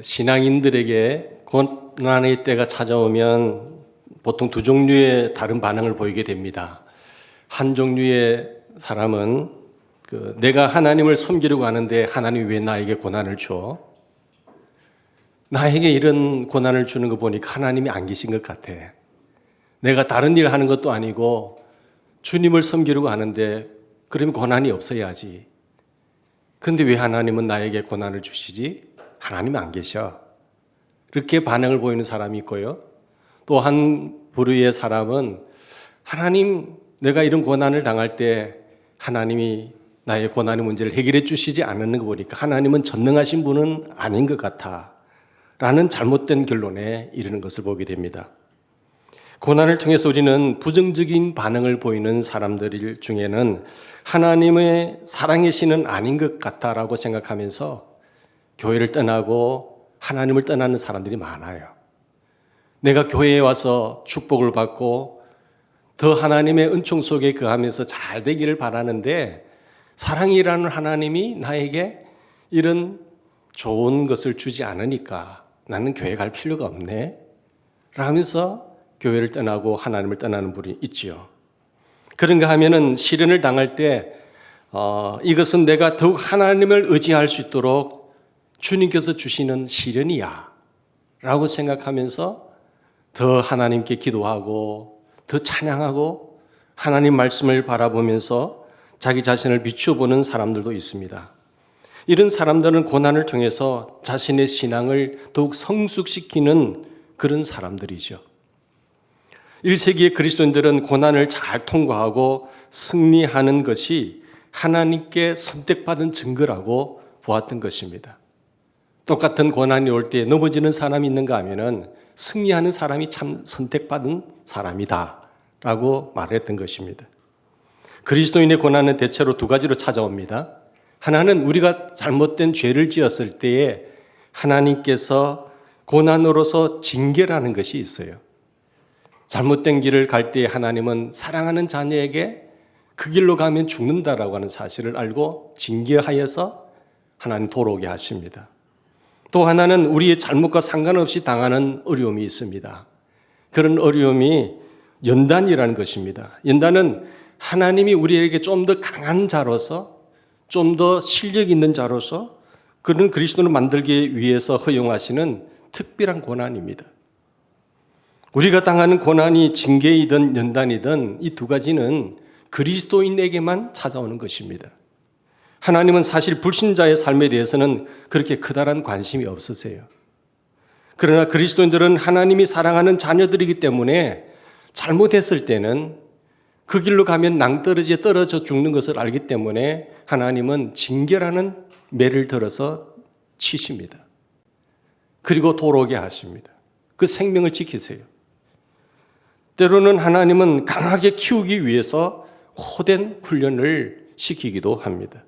신앙인들에게 고난의 때가 찾아오면 보통 두 종류의 다른 반응을 보이게 됩니다. 한 종류의 사람은 내가 하나님을 섬기려고 하는데 하나님이 왜 나에게 고난을 줘? 나에게 이런 고난을 주는 거 보니까 하나님이 안 계신 것 같아. 내가 다른 일 하는 것도 아니고 주님을 섬기려고 하는데 그러면 고난이 없어야지. 그런데 왜 하나님은 나에게 고난을 주시지? 하나님이 안 계셔. 이렇게 반응을 보이는 사람이 있고요. 또 한 부류의 사람은 하나님, 내가 이런 고난을 당할 때 하나님이 나의 고난의 문제를 해결해 주시지 않는 거 보니까 하나님은 전능하신 분은 아닌 것 같아 라는 잘못된 결론에 이르는 것을 보게 됩니다. 고난을 통해서 우리는 부정적인 반응을 보이는 사람들 중에는 하나님의 사랑의 신은 아닌 것 같다라고 생각하면서 교회를 떠나고 하나님을 떠나는 사람들이 많아요. 내가 교회에 와서 축복을 받고 더 하나님의 은총 속에 거하면서 잘 되기를 바라는데 사랑이라는 하나님이 나에게 이런 좋은 것을 주지 않으니까 나는 교회 갈 필요가 없네 라면서 교회를 떠나고 하나님을 떠나는 분이 있지요. 그런가 하면은 시련을 당할 때 이것은 내가 더욱 하나님을 의지할 수 있도록 주님께서 주시는 시련이야 라고 생각하면서 더 하나님께 기도하고 더 찬양하고 하나님 말씀을 바라보면서 자기 자신을 비추어보는 사람들도 있습니다. 이런 사람들은 고난을 통해서 자신의 신앙을 더욱 성숙시키는 그런 사람들이죠. 1세기의 그리스도인들은 고난을 잘 통과하고 승리하는 것이 하나님께 선택받은 증거라고 보았던 것입니다. 똑같은 고난이 올 때 넘어지는 사람이 있는가 하면은 승리하는 사람이 참 선택받은 사람이다 라고 말했던 것입니다. 그리스도인의 고난은 대체로 두 가지로 찾아옵니다. 하나는 우리가 잘못된 죄를 지었을 때에 하나님께서 고난으로서 징계라는 것이 있어요. 잘못된 길을 갈 때 하나님은 사랑하는 자녀에게 그 길로 가면 죽는다라고 하는 사실을 알고 징계하여서 하나님 돌아오게 하십니다. 또 하나는 우리의 잘못과 상관없이 당하는 어려움이 있습니다. 그런 어려움이 연단이라는 것입니다. 연단은 하나님이 우리에게 좀 더 강한 자로서 좀 더 실력 있는 자로서 그런 그리스도를 만들기 위해서 허용하시는 특별한 고난입니다. 우리가 당하는 고난이 징계이든 연단이든 이 두 가지는 그리스도인에게만 찾아오는 것입니다. 하나님은 사실 불신자의 삶에 대해서는 그렇게 크다란 관심이 없으세요. 그러나 그리스도인들은 하나님이 사랑하는 자녀들이기 때문에 잘못했을 때는 그 길로 가면 낭떠러지에 떨어져 죽는 것을 알기 때문에 하나님은 징계라는 매를 들어서 치십니다. 그리고 돌아오게 하십니다. 그 생명을 지키세요. 때로는 하나님은 강하게 키우기 위해서 호된 훈련을 시키기도 합니다.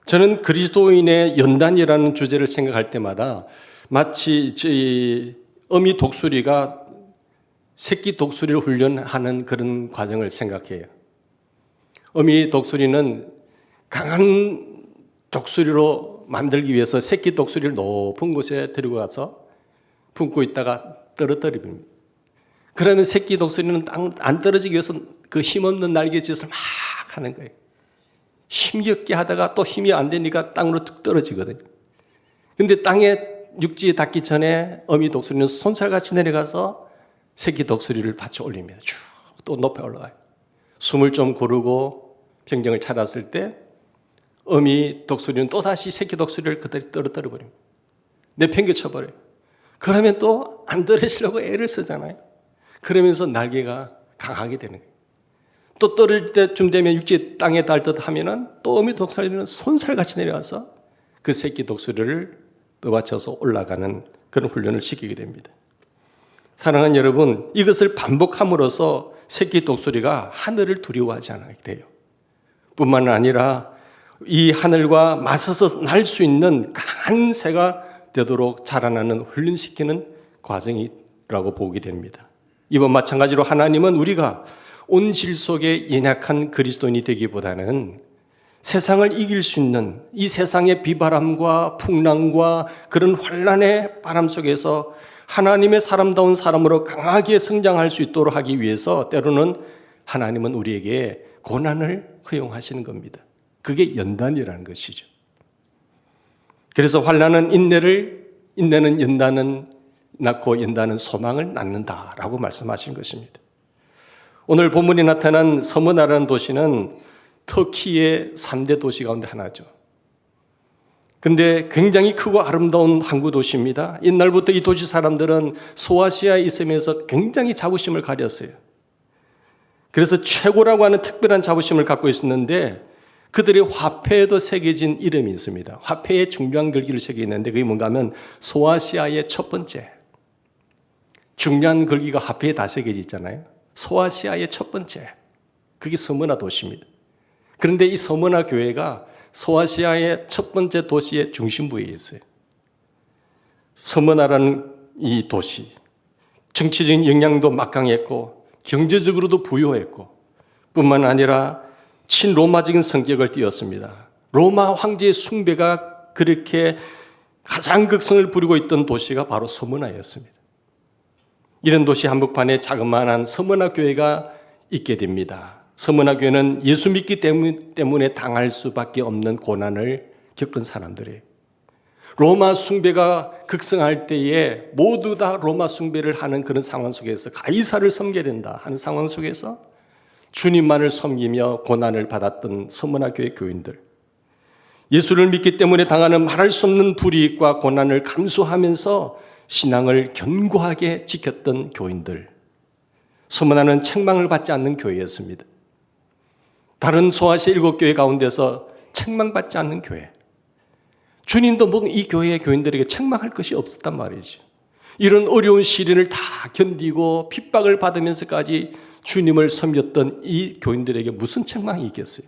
저는 그리스도인의 연단이라는 주제를 생각할 때마다 마치 어미 독수리가 새끼 독수리를 훈련하는 그런 과정을 생각해요. 어미 독수리는 강한 독수리로 만들기 위해서 새끼 독수리를 높은 곳에 데리고 가서 품고 있다가 떨어뜨립니다. 그러면 새끼 독수리는 안 떨어지기 위해서 그 힘없는 날개짓을 막 하는 거예요. 힘겹게 하다가 또 힘이 안 되니까 땅으로 툭 떨어지거든요. 근데 땅에 육지에 닿기 전에 어미 독수리는 손살같이 내려가서 새끼 독수리를 받쳐 올립니다. 쭉 또 높이 올라가요. 숨을 좀 고르고 평정을 찾았을 때 어미 독수리는 또다시 새끼 독수리를 그대로 떨어뜨려 버립니다. 내팽개쳐 버려요. 그러면 또 안 떨어지려고 애를 쓰잖아요. 그러면서 날개가 강하게 되는 거예요. 또 떨어질 때쯤 되면 육지에 땅에 닿을 듯 하면은 또 어미 독수리는 손살같이 내려와서 그 새끼 독수리를 떠받쳐서 올라가는 그런 훈련을 시키게 됩니다. 사랑하는 여러분, 이것을 반복함으로써 새끼 독수리가 하늘을 두려워하지 않게 돼요. 뿐만 아니라 이 하늘과 맞서서 날 수 있는 강한 새가 되도록 자라나는 훈련시키는 과정이라고 보게 됩니다. 이번 마찬가지로 하나님은 우리가 온 질 속에 연약한 그리스도인이 되기보다는 세상을 이길 수 있는 이 세상의 비바람과 풍랑과 그런 환란의 바람 속에서 하나님의 사람다운 사람으로 강하게 성장할 수 있도록 하기 위해서 때로는 하나님은 우리에게 고난을 허용하시는 겁니다. 그게 연단이라는 것이죠. 그래서 환난은 인내는 연단은 낳고 연단은 소망을 낳는다라고 말씀하신 것입니다. 오늘 본문에 나타난 서머나라는 도시는 터키의 3대 도시 가운데 하나죠. 근데 굉장히 크고 아름다운 항구 도시입니다. 옛날부터 이 도시 사람들은 소아시아에 있으면서 굉장히 자부심을 가졌어요. 그래서 최고라고 하는 특별한 자부심을 갖고 있었는데 그들의 화폐에도 새겨진 이름이 있습니다. 화폐에 중요한 글귀를 새겨 있는데 그게 뭔가 하면 소아시아의 첫 번째. 중요한 글귀가 화폐에 다 새겨져 있잖아요. 소아시아의 첫 번째. 그게 서머나 도시입니다. 그런데 이 서머나 교회가 소아시아의 첫 번째 도시의 중심부에 있어요. 서머나라는 이 도시, 정치적인 영향도 막강했고 경제적으로도 부유했고 뿐만 아니라 친로마적인 성격을 띠었습니다. 로마 황제의 숭배가 그렇게 가장 극성을 부리고 있던 도시가 바로 서머나였습니다. 이런 도시 한복판에 자그마한 서머나 교회가 있게 됩니다. 서머나 교회는 예수 믿기 때문에 당할 수밖에 없는 고난을 겪은 사람들이에요. 로마 숭배가 극성할 때에 모두 다 로마 숭배를 하는 그런 상황 속에서 가이사를 섬겨야 된다 하는 상황 속에서 주님만을 섬기며 고난을 받았던 서머나 교회 교인들, 예수를 믿기 때문에 당하는 말할 수 없는 불이익과 고난을 감수하면서 신앙을 견고하게 지켰던 교인들, 서머나는 책망을 받지 않는 교회였습니다. 다른 소아시아 7교회 가운데서 책망받지 않는 교회. 주님도 뭐 이 교회의 교인들에게 책망할 것이 없었단 말이죠. 이런 어려운 시련을 다 견디고 핍박을 받으면서까지 주님을 섬겼던 이 교인들에게 무슨 책망이 있겠어요?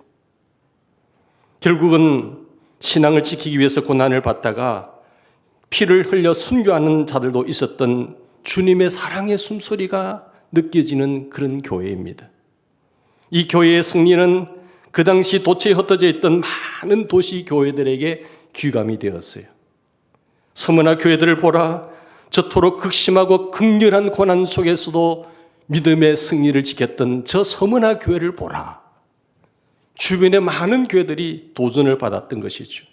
결국은 신앙을 지키기 위해서 고난을 받다가 피를 흘려 순교하는 자들도 있었던 주님의 사랑의 숨소리가 느껴지는 그런 교회입니다. 이 교회의 승리는 그 당시 도처에 흩어져 있던 많은 도시 교회들에게 귀감이 되었어요. 서머나 교회들을 보라, 저토록 극심하고 극렬한 고난 속에서도 믿음의 승리를 지켰던 저 서머나 교회를 보라. 주변의 많은 교회들이 도전을 받았던 것이죠.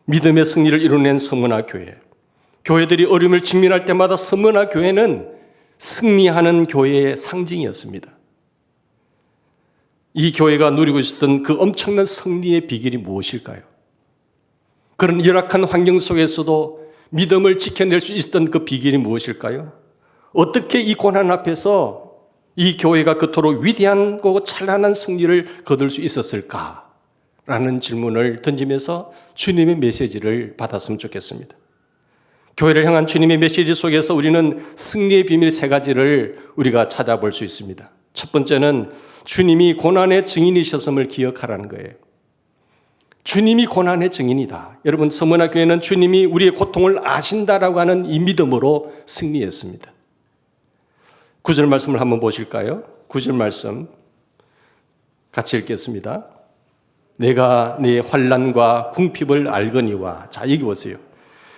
믿음의 승리를 이뤄낸 서머나 교회. 교회들이 어려움을 직면할 때마다 서머나 교회는 승리하는 교회의 상징이었습니다. 이 교회가 누리고 있었던 그 엄청난 승리의 비결이 무엇일까요? 그런 열악한 환경 속에서도 믿음을 지켜낼 수 있었던 그 비결이 무엇일까요? 어떻게 이 고난 앞에서 이 교회가 그토록 위대하고 찬란한 승리를 거둘 수 있었을까라는 질문을 던지면서 주님의 메시지를 받았으면 좋겠습니다. 교회를 향한 주님의 메시지 속에서 우리는 승리의 비밀 3가지를 우리가 찾아볼 수 있습니다. 첫 번째는 주님이 고난의 증인이셨음을 기억하라는 거예요. 주님이 고난의 증인이다. 여러분, 서머나 교회는 주님이 우리의 고통을 아신다라고 하는 이 믿음으로 승리했습니다. 9절 말씀을 한번 보실까요? 9절 말씀 같이 읽겠습니다. 내가 네 환난과 궁핍을 알거니와. 자, 여기 보세요.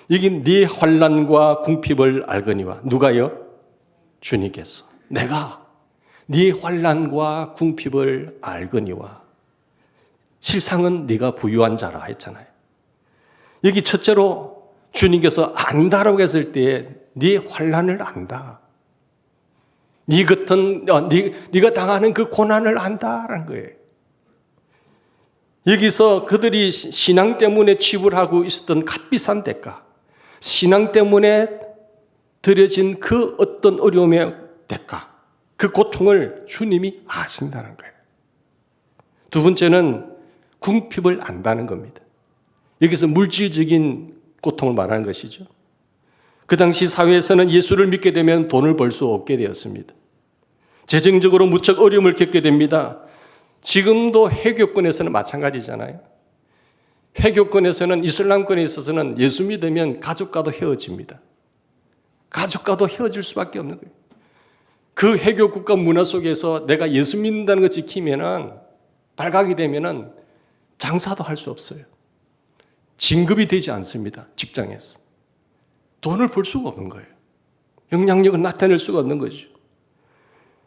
여기 네 환난과 궁핍을 알거니와. 누가요? 주님께서. 내가 네 환난과 궁핍을 알거니와. 실상은 네가 부유한 자라 했잖아요. 여기 첫째로 주님께서 안다라고 했을 때 네 환난을 안다. 네가 당하는 그 고난을 안다라는 거예요. 여기서 그들이 신앙 때문에 지불하고 있었던 값비싼 대가, 신앙 때문에 들여진 그 어떤 어려움의 대가, 그 고통을 주님이 아신다는 거예요. 두 번째는 궁핍을 안다는 겁니다. 여기서 물질적인 고통을 말하는 것이죠. 그 당시 사회에서는 예수를 믿게 되면 돈을 벌 수 없게 되었습니다. 재정적으로 무척 어려움을 겪게 됩니다. 지금도 해교권에서는 마찬가지잖아요. 해교권에서는, 이슬람권에 있어서는 예수 믿으면 가족과도 헤어집니다. 가족과도 헤어질 수밖에 없는 거예요. 그 해교 국가 문화 속에서 내가 예수 믿는다는 거 지키면은, 발각이 되면은 장사도 할 수 없어요. 진급이 되지 않습니다. 직장에서. 돈을 벌 수가 없는 거예요. 영향력을 나타낼 수가 없는 거죠.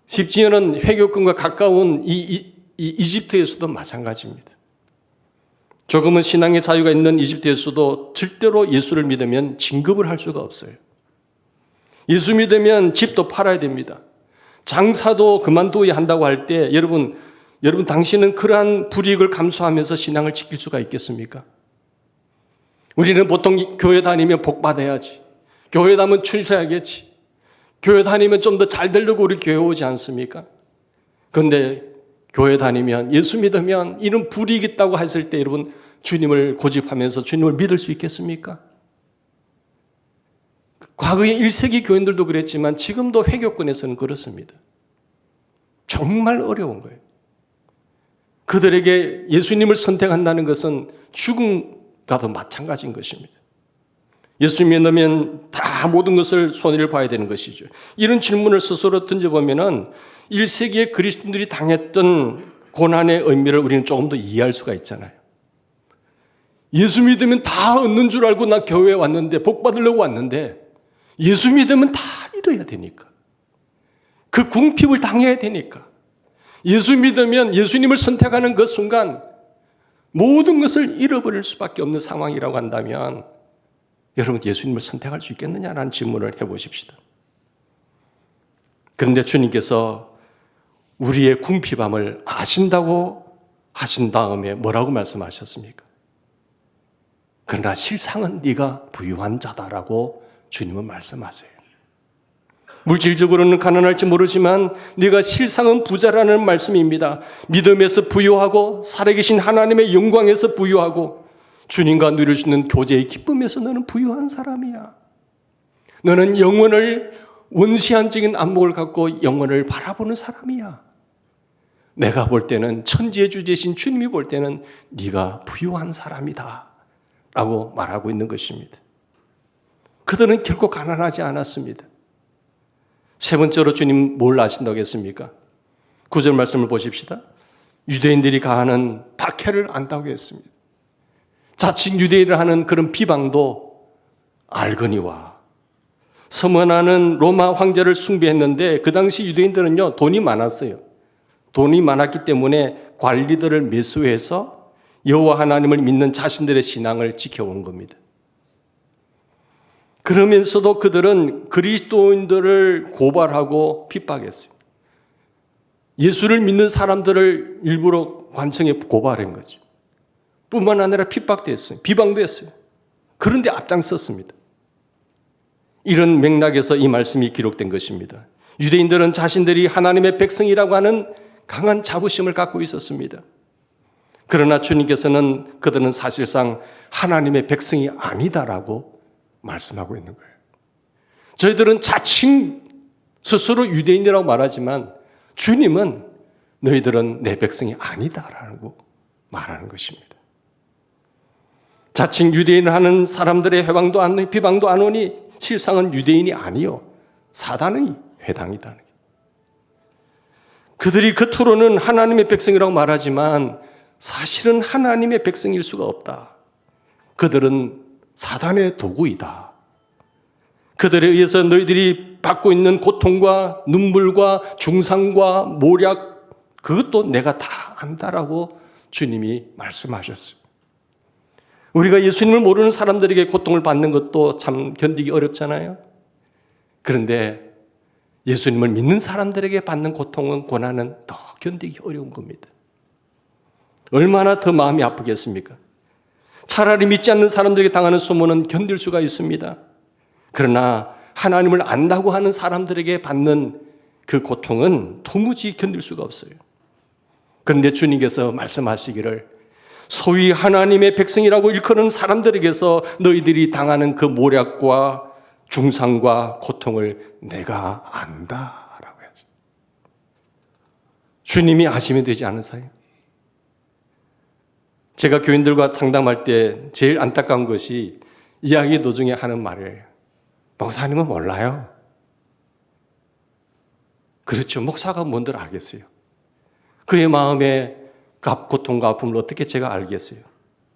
십지년은 회교권과 가까운 이 이집트에서도 마찬가지입니다. 조금은 신앙의 자유가 있는 이집트에서도 절대로 예수를 믿으면 진급을 할 수가 없어요. 예수 믿으면 집도 팔아야 됩니다. 장사도 그만둬야 한다고 할 때 여러분 당신은 그러한 불이익을 감수하면서 신앙을 지킬 수가 있겠습니까? 우리는 보통 교회 다니면 복 받아야지. 교회 다니면 출세하겠지. 교회 다니면 좀 더 잘 되려고 우리 교회 오지 않습니까? 그런데 교회 다니면 예수 믿으면 이런 불이익이 있다고 했을 때 여러분 주님을 고집하면서 주님을 믿을 수 있겠습니까? 과거의 1세기 교인들도 그랬지만 지금도 회교권에서는 그렇습니다. 정말 어려운 거예요. 그들에게 예수님을 선택한다는 것은 죽음과도 마찬가지인 것입니다. 예수 믿으면 다 모든 것을 손해를 봐야 되는 것이죠. 이런 질문을 스스로 던져보면은 1세기의 그리스도인들이 당했던 고난의 의미를 우리는 조금 더 이해할 수가 있잖아요. 예수 믿으면 다 얻는 줄 알고 나 교회에 왔는데, 복 받으려고 왔는데, 예수 믿으면 다 잃어야 되니까. 그 궁핍을 당해야 되니까. 예수 믿으면 예수님을 선택하는 그 순간 모든 것을 잃어버릴 수밖에 없는 상황이라고 한다면 여러분 예수님을 선택할 수 있겠느냐라는 질문을 해보십시다. 그런데 주님께서 우리의 궁핍함을 아신다고 하신 다음에 뭐라고 말씀하셨습니까? 그러나 실상은 네가 부유한 자다라고 주님은 말씀하세요. 물질적으로는 가난할지 모르지만 네가 실상은 부자라는 말씀입니다. 믿음에서 부유하고 살아계신 하나님의 영광에서 부유하고 주님과 누릴 수 있는 교제의 기쁨에서 너는 부유한 사람이야. 너는 영혼을 원시한적인 안목을 갖고 영혼을 바라보는 사람이야. 내가 볼 때는 천지의 주제신 주님이 볼 때는 네가 부유한 사람이다 라고 말하고 있는 것입니다. 그들은 결코 가난하지 않았습니다. 세 번째로 주님 뭘 아신다고 했습니까? 9절 말씀을 보십시다. 유대인들이 가하는 박해를 안다고 했습니다. 자칭 유대인을 하는 그런 비방도 알거니와 서머나는 로마 황제를 숭배했는데 그 당시 유대인들은요 돈이 많았어요. 돈이 많았기 때문에 관리들을 매수해서 여호와 하나님을 믿는 자신들의 신앙을 지켜온 겁니다. 그러면서도 그들은 그리스도인들을 고발하고 핍박했어요. 예수를 믿는 사람들을 일부러 관청에 고발한 거죠. 뿐만 아니라 핍박도 했어요. 비방도 했어요. 그런데 앞장섰습니다. 이런 맥락에서 이 말씀이 기록된 것입니다. 유대인들은 자신들이 하나님의 백성이라고 하는 강한 자부심을 갖고 있었습니다. 그러나 주님께서는 그들은 사실상 하나님의 백성이 아니다라고 말씀하고 있는 거예요. 저희들은 자칭 스스로 유대인이라고 말하지만 주님은 너희들은 내 백성이 아니다라고 말하는 것입니다. 자칭 유대인을 하는 사람들의 회방도 안 오니 비방도 안 오니 실상은 유대인이 아니요 사단의 회당이다. 그들이 겉으로는 하나님의 백성이라고 말하지만 사실은 하나님의 백성일 수가 없다. 그들은 사단의 도구이다. 그들에 의해서 너희들이 받고 있는 고통과 눈물과 중상과 모략 그것도 내가 다 안다라고 주님이 말씀하셨어요. 우리가 예수님을 모르는 사람들에게 고통을 받는 것도 참 견디기 어렵잖아요. 그런데 예수님을 믿는 사람들에게 받는 고통은 고난은 더 견디기 어려운 겁니다. 얼마나 더 마음이 아프겠습니까? 차라리 믿지 않는 사람들에게 당하는 수모는 견딜 수가 있습니다. 그러나 하나님을 안다고 하는 사람들에게 받는 그 고통은 도무지 견딜 수가 없어요. 그런데 주님께서 말씀하시기를 소위 하나님의 백성이라고 일컫는 사람들에게서 너희들이 당하는 그 모략과 중상과 고통을 내가 안다라고 하죠. 주님이 아시면 되지 않으세요? 제가 교인들과 상담할 때 제일 안타까운 것이 이야기 도중에 하는 말이에요. 목사님은 몰라요. 그렇죠. 목사가 뭔들 알겠어요. 그의 마음에 고통과 아픔을 어떻게 제가 알겠어요?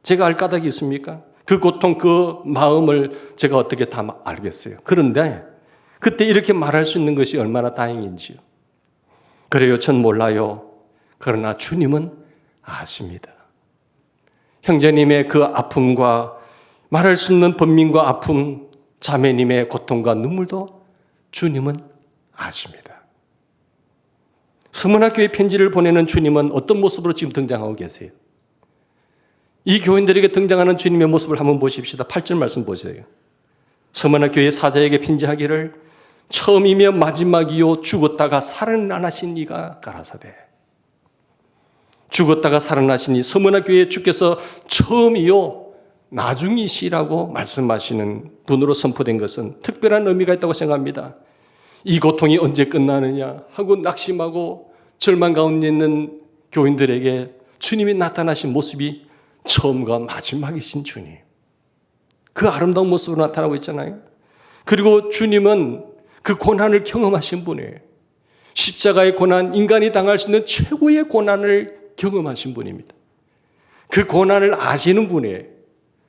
제가 알 까닭이 있습니까? 그 고통, 그 마음을 제가 어떻게 다 알겠어요? 그런데 그때 이렇게 말할 수 있는 것이 얼마나 다행인지요. 그래요, 전 몰라요. 그러나 주님은 아십니다. 형제님의 그 아픔과 말할 수 없는 번민과 아픔, 자매님의 고통과 눈물도 주님은 아십니다. 서문학교에 편지를 보내는 주님은 어떤 모습으로 지금 등장하고 계세요? 이 교인들에게 등장하는 주님의 모습을 한번 보십시다. 8절 말씀 보세요. 서문학교의 사자에게 편지하기를 처음이며 마지막이요 죽었다가 살아나신 이가 가라사대. 죽었다가 살아나시니 서문학교에 주께서 처음이요 나중이시라고 말씀하시는 분으로 선포된 것은 특별한 의미가 있다고 생각합니다. 이 고통이 언제 끝나느냐 하고 낙심하고 절망 가운데 있는 교인들에게 주님이 나타나신 모습이 처음과 마지막이신 주님. 그 아름다운 모습으로 나타나고 있잖아요. 그리고 주님은 그 고난을 경험하신 분이에요. 십자가의 고난, 인간이 당할 수 있는 최고의 고난을 경험하신 분입니다. 그 고난을 아시는 분이에요.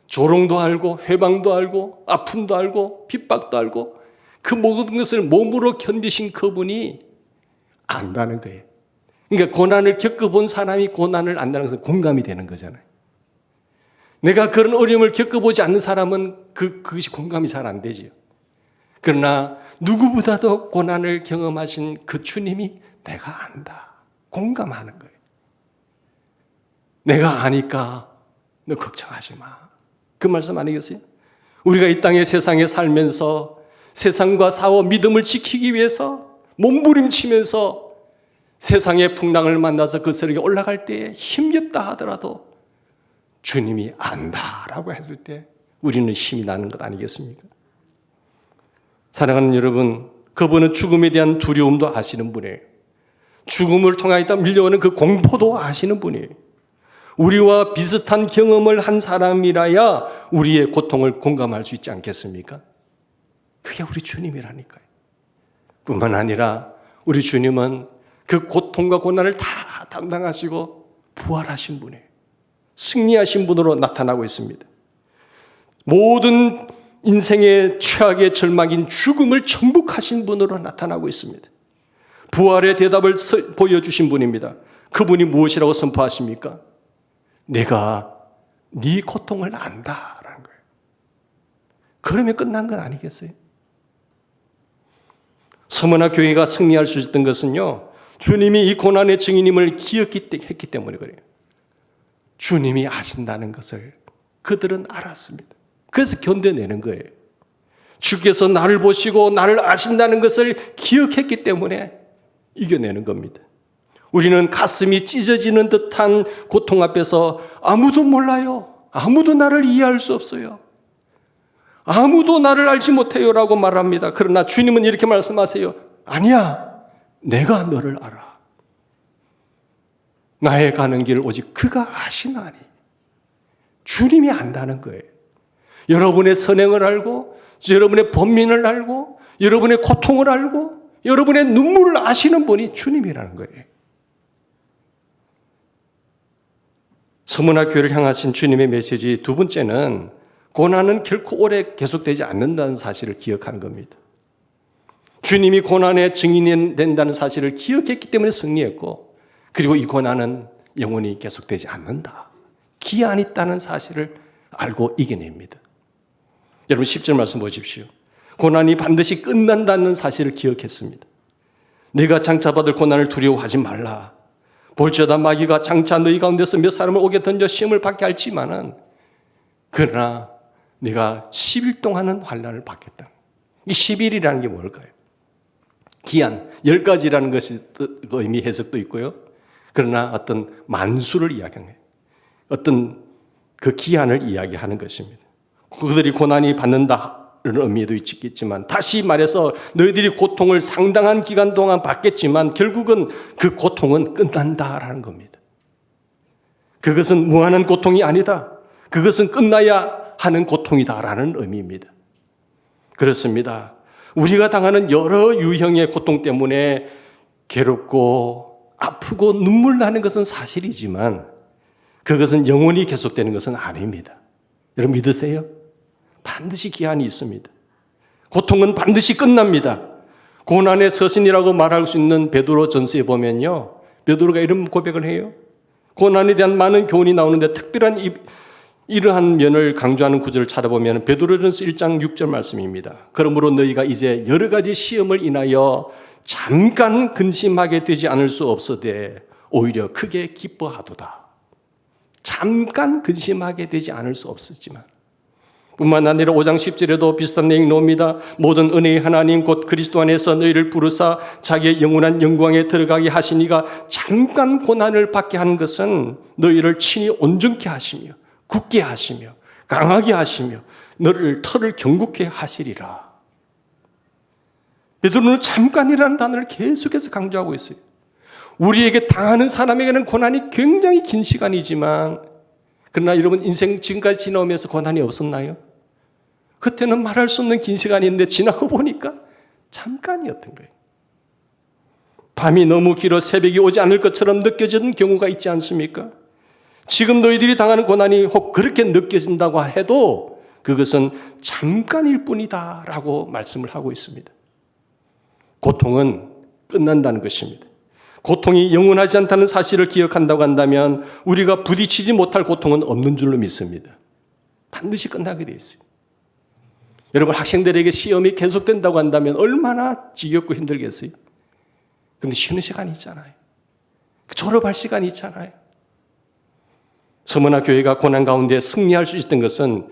조롱도 알고 회방도 알고 아픔도 알고 핍박도 알고 그 모든 것을 몸으로 견디신 그분이 안다는 거예요. 그러니까 고난을 겪어본 사람이 고난을 안다는 것은 공감이 되는 거잖아요. 내가 그런 어려움을 겪어보지 않는 사람은 그것이 공감이 잘 안 되지요. 그러나 누구보다도 고난을 경험하신 그 주님이 내가 안다. 공감하는 거예요. 내가 아니까 너 걱정하지 마. 그 말씀 아니겠어요? 우리가 이 땅의 세상에 살면서 세상과 싸워 믿음을 지키기 위해서 몸부림치면서 세상의 풍랑을 만나서 그 세력에 올라갈 때에 힘겹다 하더라도 주님이 안다라고 했을 때 우리는 힘이 나는 것 아니겠습니까? 사랑하는 여러분, 그분은 죽음에 대한 두려움도 아시는 분이에요. 죽음을 통하여 밀려오는 그 공포도 아시는 분이에요. 우리와 비슷한 경험을 한 사람이라야 우리의 고통을 공감할 수 있지 않겠습니까? 그게 우리 주님이라니까요. 뿐만 아니라 우리 주님은 그 고통과 고난을 다 담당하시고 부활하신 분이에요. 승리하신 분으로 나타나고 있습니다. 모든 인생의 최악의 절망인 죽음을 정복하신 분으로 나타나고 있습니다. 부활의 대답을 보여주신 분입니다. 그분이 무엇이라고 선포하십니까? 내가 네 고통을 안다라는 거예요. 그러면 끝난 건 아니겠어요? 서머나 교회가 승리할 수 있었던 것은요, 주님이 이 고난의 증인임을 기억했기 때문에 그래요. 주님이 아신다는 것을 그들은 알았습니다. 그래서 견뎌내는 거예요. 주께서 나를 보시고 나를 아신다는 것을 기억했기 때문에 이겨내는 겁니다. 우리는 가슴이 찢어지는 듯한 고통 앞에서 아무도 몰라요. 아무도 나를 이해할 수 없어요. 아무도 나를 알지 못해요라고 말합니다. 그러나 주님은 이렇게 말씀하세요. 아니야, 내가 너를 알아. 나의 가는 길을 오직 그가 아시나니. 주님이 안다는 거예요. 여러분의 선행을 알고, 여러분의 번민을 알고, 여러분의 고통을 알고, 여러분의 눈물을 아시는 분이 주님이라는 거예요. 서문학교를 향하신 주님의 메시지 두 번째는 고난은 결코 오래 계속되지 않는다는 사실을 기억하는 겁니다. 주님이 고난의 증인이 된다는 사실을 기억했기 때문에 승리했고, 그리고 이 고난은 영원히 계속되지 않는다. 기한이 있다는 사실을 알고 이겨냅니다. 여러분 10절 말씀 보십시오. 고난이 반드시 끝난다는 사실을 기억했습니다. 내가 장차 받을 고난을 두려워하지 말라. 볼지어다 마귀가 장차 너희 가운데서 몇 사람을 오게 던져 시험을 받게 할지만은 그러나 네가 10일 동안은 환난을 받겠다. 이 10일이라는 게 뭘까요? 기한, 10가지라는 것이 의미 해석도 있고요. 그러나 어떤 만수를 이야기하는 거예요. 어떤 그 기한을 이야기하는 것입니다. 그들이 고난이 받는다는 의미도 있겠지만 다시 말해서 너희들이 고통을 상당한 기간 동안 받겠지만 결국은 그 고통은 끝난다라는 겁니다. 그것은 무한한 고통이 아니다. 그것은 끝나야 하는 고통이다라는 의미입니다. 그렇습니다. 우리가 당하는 여러 유형의 고통 때문에 괴롭고 아프고 눈물 나는 것은 사실이지만 그것은 영원히 계속되는 것은 아닙니다. 여러분 믿으세요? 반드시 기한이 있습니다. 고통은 반드시 끝납니다. 고난의 서신이라고 말할 수 있는 베드로 전서에 보면요, 베드로가 이런 고백을 해요. 고난에 대한 많은 교훈이 나오는데 특별한 이러한 면을 강조하는 구절을 찾아보면 베드로전서 1장 6절 말씀입니다. 그러므로 너희가 이제 여러 가지 시험을 인하여 잠깐 근심하게 되지 않을 수 없으되 오히려 크게 기뻐하도다. 잠깐 근심하게 되지 않을 수 없었지만 뿐만 아니라 5장 10절에도 비슷한 내용이 나옵니다. 모든 은혜의 하나님 곧 그리스도 안에서 너희를 부르사 자기의 영원한 영광에 들어가게 하시니가 잠깐 고난을 받게 한 것은 너희를 친히 온전케 하시며 굳게 하시며 강하게 하시며 너를 털을 견고케 하시리라. 베드로는 잠깐이라는 단어를 계속해서 강조하고 있어요. 우리에게 당하는 사람에게는 고난이 굉장히 긴 시간이지만 그러나 여러분 인생 지금까지 지나오면서 고난이 없었나요? 그때는 말할 수 없는 긴 시간인데 지나고 보니까 잠깐이었던 거예요. 밤이 너무 길어 새벽이 오지 않을 것처럼 느껴지는 경우가 있지 않습니까? 지금 너희들이 당하는 고난이 혹 그렇게 느껴진다고 해도 그것은 잠깐일 뿐이다 라고 말씀을 하고 있습니다. 고통은 끝난다는 것입니다. 고통이 영원하지 않다는 사실을 기억한다고 한다면 우리가 부딪히지 못할 고통은 없는 줄로 믿습니다. 반드시 끝나게 되어 있어요. 여러분 학생들에게 시험이 계속된다고 한다면 얼마나 지겹고 힘들겠어요. 그런데 쉬는 시간이 있잖아요. 졸업할 시간이 있잖아요. 서머나 교회가 고난 가운데 승리할 수 있었던 것은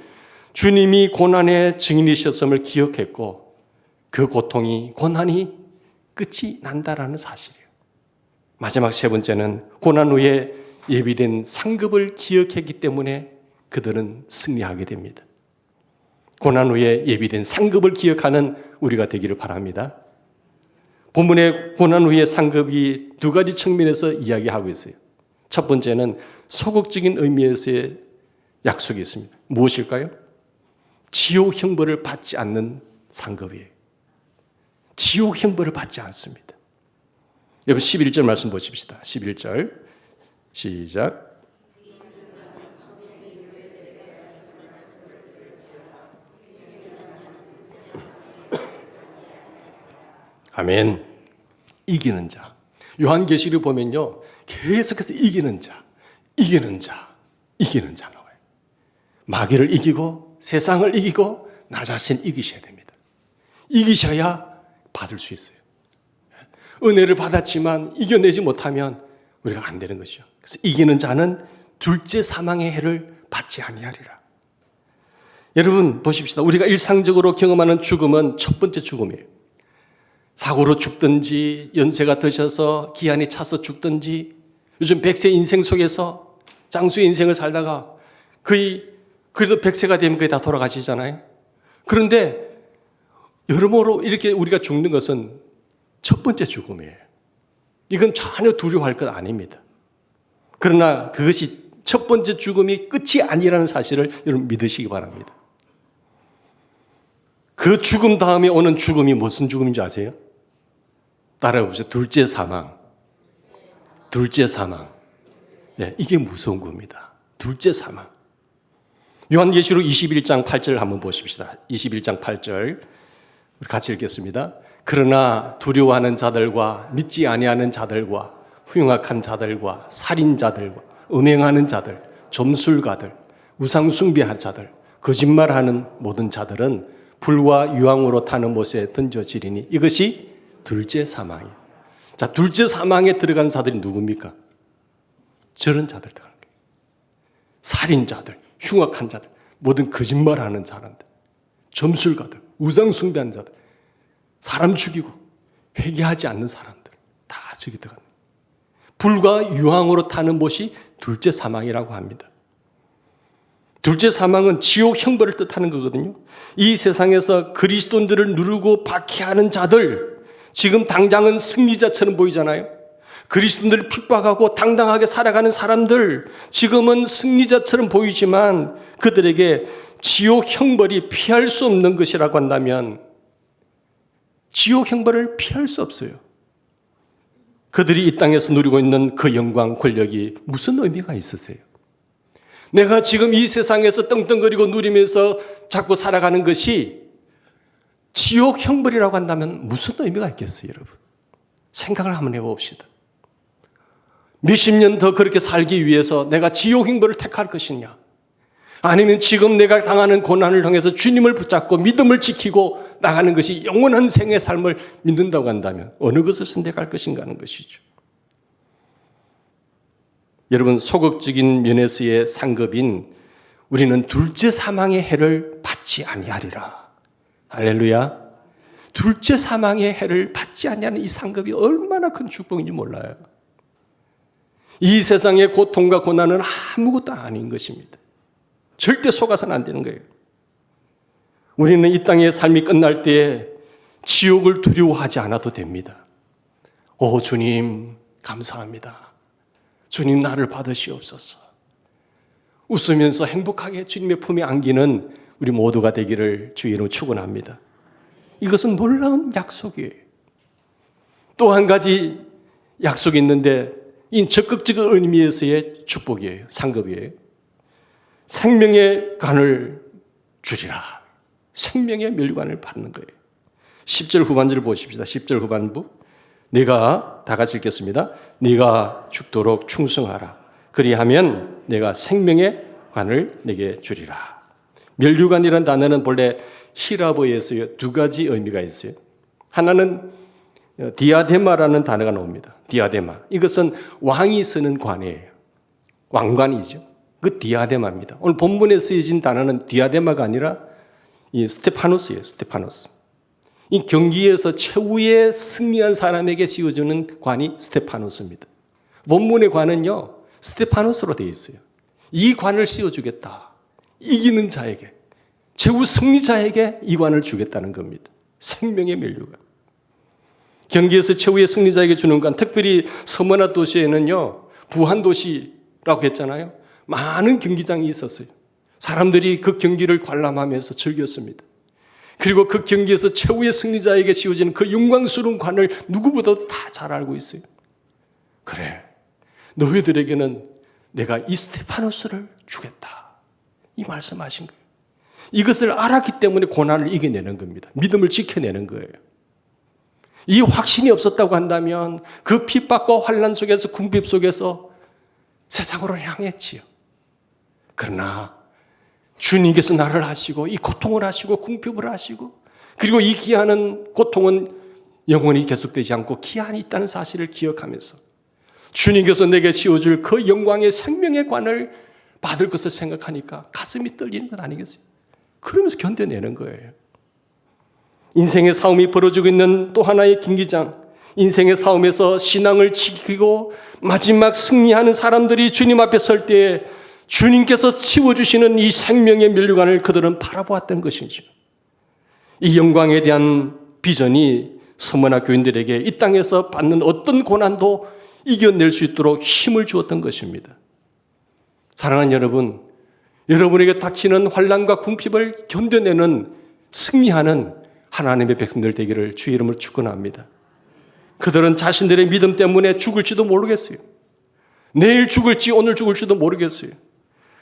주님이 고난의 증인이셨음을 기억했고 그 고통이 고난이 끝이 난다라는 사실이에요. 마지막 세 번째는 고난 후에 예비된 상급을 기억했기 때문에 그들은 승리하게 됩니다. 고난 후에 예비된 상급을 기억하는 우리가 되기를 바랍니다. 본문의 고난 후의 상급이 두 가지 측면에서 이야기하고 있어요. 첫 번째는 소극적인 의미에서의 약속이 있습니다. 무엇일까요? 지옥 형벌을 받지 않는 상급이에요. 지옥 형벌을 받지 않습니다. 여러분 11절 말씀 보십시다. 11절 시작. 아멘. 이기는 자. 요한계시를 보면요, 계속해서 이기는 자, 이기는 자, 이기는 자 나와요. 마귀를 이기고 세상을 이기고 나 자신 이기셔야 됩니다. 이기셔야 받을 수 있어요. 은혜를 받았지만 이겨내지 못하면 우리가 안 되는 것이죠. 그래서 이기는 자는 둘째 사망의 해를 받지 아니하리라. 여러분 보십시다. 우리가 일상적으로 경험하는 죽음은 첫 번째 죽음이에요. 사고로 죽든지 연세가 드셔서 기한이 차서 죽든지 요즘 100세 인생 속에서 장수의 인생을 살다가 그래도 100세가 되면 거의 다 돌아가시잖아요. 그런데 여러모로 이렇게 우리가 죽는 것은 첫 번째 죽음이에요. 이건 전혀 두려워할 것 아닙니다. 그러나 그것이 첫 번째 죽음이 끝이 아니라는 사실을 여러분 믿으시기 바랍니다. 그 죽음 다음에 오는 죽음이 무슨 죽음인지 아세요? 따라해보세요. 둘째 사망. 둘째 사망. 예, 이게 무서운 겁니다. 둘째 사망. 요한계시록 21장 8절 한번 보십시다. 21장 8절 우리 같이 읽겠습니다. 그러나 두려워하는 자들과 믿지 아니하는 자들과 흉악한 자들과 살인자들과 음행하는 자들, 점술가들, 우상 숭배하는 자들, 거짓말하는 모든 자들은 불과 유황으로 타는 못에 던져지리니 이것이 둘째 사망이에요. 자, 둘째 사망에 들어간 자들이 누굽니까? 저런 자들 들어가는 거예요. 살인자들, 흉악한 자들, 모든 거짓말하는 사람들, 점술가들, 우상 숭배하는 자들, 사람 죽이고 회개하지 않는 사람들 다 저기 들어가는 거예요. 불과 유황으로 타는 못이 둘째 사망이라고 합니다. 둘째 사망은 지옥 형벌을 뜻하는 거거든요. 이 세상에서 그리스도인들을 누르고 박해하는 자들, 지금 당장은 승리자처럼 보이잖아요. 그리스도인들을 핍박하고 당당하게 살아가는 사람들, 지금은 승리자처럼 보이지만 그들에게 지옥 형벌이 피할 수 없는 것이라고 한다면 지옥 형벌을 피할 수 없어요. 그들이 이 땅에서 누리고 있는 그 영광, 권력이 무슨 의미가 있으세요? 내가 지금 이 세상에서 떵떵거리고 누리면서 자꾸 살아가는 것이 지옥 형벌이라고 한다면 무슨 의미가 있겠어요, 여러분? 생각을 한번 해봅시다. 몇십 년 더 그렇게 살기 위해서 내가 지옥 형벌을 택할 것이냐? 아니면 지금 내가 당하는 고난을 통해서 주님을 붙잡고 믿음을 지키고 나가는 것이 영원한 생의 삶을 믿는다고 한다면 어느 것을 선택할 것인가 하는 것이죠. 여러분, 소극적인 면에서의 상급인 우리는 둘째 사망의 해를 받지 아니하리라. 할렐루야. 둘째 사망의 해를 받지 아니하는 이 상급이 얼마나 큰 축복인지 몰라요. 이 세상의 고통과 고난은 아무것도 아닌 것입니다. 절대 속아서는 안 되는 거예요. 우리는 이 땅의 삶이 끝날 때 지옥을 두려워하지 않아도 됩니다. 오, 주님 감사합니다. 주님 나를 받으시옵소서. 웃으면서 행복하게 주님의 품에 안기는 우리 모두가 되기를 주의 이름으로 축원합니다. 이것은 놀라운 약속이에요. 또 한 가지 약속이 있는데 이 적극적인 의미에서의 축복이에요. 상급이에요. 생명의 관을 주리라. 생명의 멸관을 받는 거예요. 10절 후반절을 보십시다. 10절 후반부. 네가 다 같이 읽겠습니다. 네가 죽도록 충성하라. 그리하면 내가 생명의 관을 내게 주리라. 멸류관이라는 단어는 본래 히라보에서 두 가지 의미가 있어요. 하나는 디아데마라는 단어가 나옵니다. 디아데마. 이것은 왕이 쓰는 관이에요. 왕관이죠. 그 디아데마입니다. 오늘 본문에 쓰여진 단어는 디아데마가 아니라 이 스테파노스예요. 스테파노스. 이 경기에서 최후의 승리한 사람에게 씌워주는 관이 스테파노스입니다. 본문의 관은요, 스테파노스로 되어 있어요. 이 관을 씌워주겠다. 이기는 자에게, 최후 승리자에게 이 관을 주겠다는 겁니다. 생명의 멸류관. 경기에서 최후의 승리자에게 주는 관, 특별히 서머나 도시에는요, 부한 도시라고 했잖아요. 많은 경기장이 있었어요. 사람들이 그 경기를 관람하면서 즐겼습니다. 그리고 그 경기에서 최후의 승리자에게 씌워지는 그 영광스러운 관을 누구보다도 다 잘 알고 있어요. 그래, 너희들에게는 내가 이 스테파노스를 주겠다. 이 말씀하신 거예요. 이것을 알았기 때문에 고난을 이겨내는 겁니다. 믿음을 지켜내는 거예요. 이 확신이 없었다고 한다면 그 핍박과 환난 속에서 궁핍 속에서 세상으로 향했지요. 그러나 주님께서 나를 하시고 이 고통을 하시고 궁핍을 하시고 그리고 이 기한은 고통은 영원히 계속되지 않고 기한이 있다는 사실을 기억하면서 주님께서 내게 씌워줄 그 영광의 생명의 관을 받을 것을 생각하니까 가슴이 떨리는 것 아니겠어요? 그러면서 견뎌내는 거예요. 인생의 싸움이 벌어지고 있는 또 하나의 김기장, 인생의 싸움에서 신앙을 지키고 마지막 승리하는 사람들이 주님 앞에 설 때에 주님께서 치워주시는 이 생명의 면류관을 그들은 바라보았던 것이죠. 이 영광에 대한 비전이 서머나 교인들에게 이 땅에서 받는 어떤 고난도 이겨낼 수 있도록 힘을 주었던 것입니다. 사랑하는 여러분, 여러분에게 닥치는 환난과 궁핍을 견뎌내는 승리하는 하나님의 백성들 되기를 주의 이름으로 축원합니다. 그들은 자신들의 믿음 때문에 죽을지도 모르겠어요. 내일 죽을지 오늘 죽을지도 모르겠어요.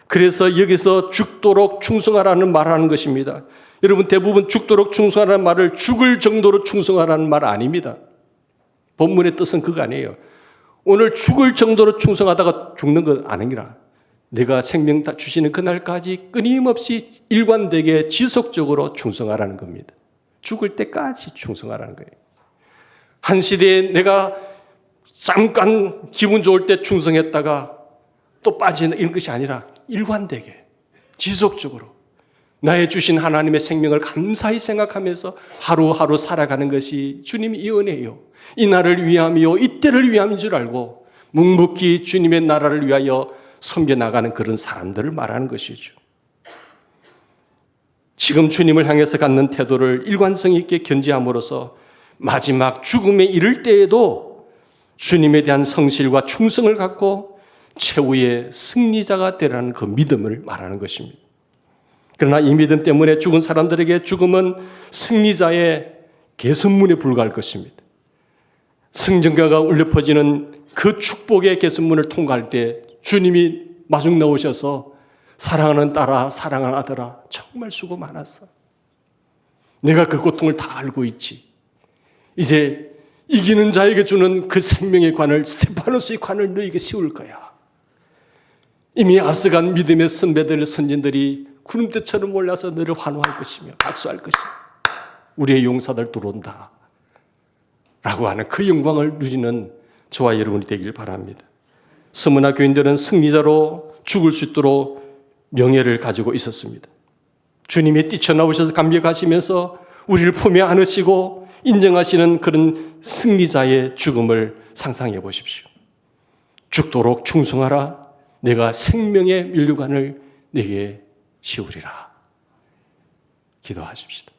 그래서 여기서 죽도록 충성하라는 말하는 것입니다. 여러분, 대부분 죽도록 충성하라는 말을 죽을 정도로 충성하라는 말 아닙니다. 본문의 뜻은 그거 아니에요. 오늘 죽을 정도로 충성하다가 죽는 건 아니라 내가 생명 다 주시는 그날까지 끊임없이 일관되게 지속적으로 충성하라는 겁니다. 죽을 때까지 충성하라는 거예요. 한 시대에 내가 잠깐 기분 좋을 때 충성했다가 또 빠지는 이런 것이 아니라 일관되게 지속적으로 나의 주신 하나님의 생명을 감사히 생각하면서 하루하루 살아가는 것이 주님이 이 은혜요. 이 날을 위함이요 이때를 위함인 줄 알고 묵묵히 주님의 나라를 위하여 섬겨나가는 그런 사람들을 말하는 것이죠. 지금 주님을 향해서 갖는 태도를 일관성 있게 견지함으로써 마지막 죽음에 이를 때에도 주님에 대한 성실과 충성을 갖고 최후의 승리자가 되라는 그 믿음을 말하는 것입니다. 그러나 이 믿음 때문에 죽은 사람들에게 죽음은 승리자의 개선문에 불과할 것입니다. 승전가가 울려 퍼지는 그 축복의 개선문을 통과할 때 주님이 마중 나오셔서 사랑하는 딸아, 사랑하는 아들아, 정말 수고 많았어. 내가 그 고통을 다 알고 있지. 이제 이기는 자에게 주는 그 생명의 관을, 스테파노스의 관을 너에게 씌울 거야. 이미 앞서간 믿음의 선배들, 선진들이 구름대처럼 올라서 너를 환호할 것이며 박수할 것이며 우리의 용사들 들어온다 라고 하는 그 영광을 누리는 저와 여러분이 되길 바랍니다. 스무나 교인들은 승리자로 죽을 수 있도록 명예를 가지고 있었습니다. 주님이 뛰쳐나오셔서 감격하시면서 우리를 품에 안으시고 인정하시는 그런 승리자의 죽음을 상상해 보십시오. 죽도록 충성하라. 내가 생명의 면류관을 내게 씌우리라. 기도하십시다.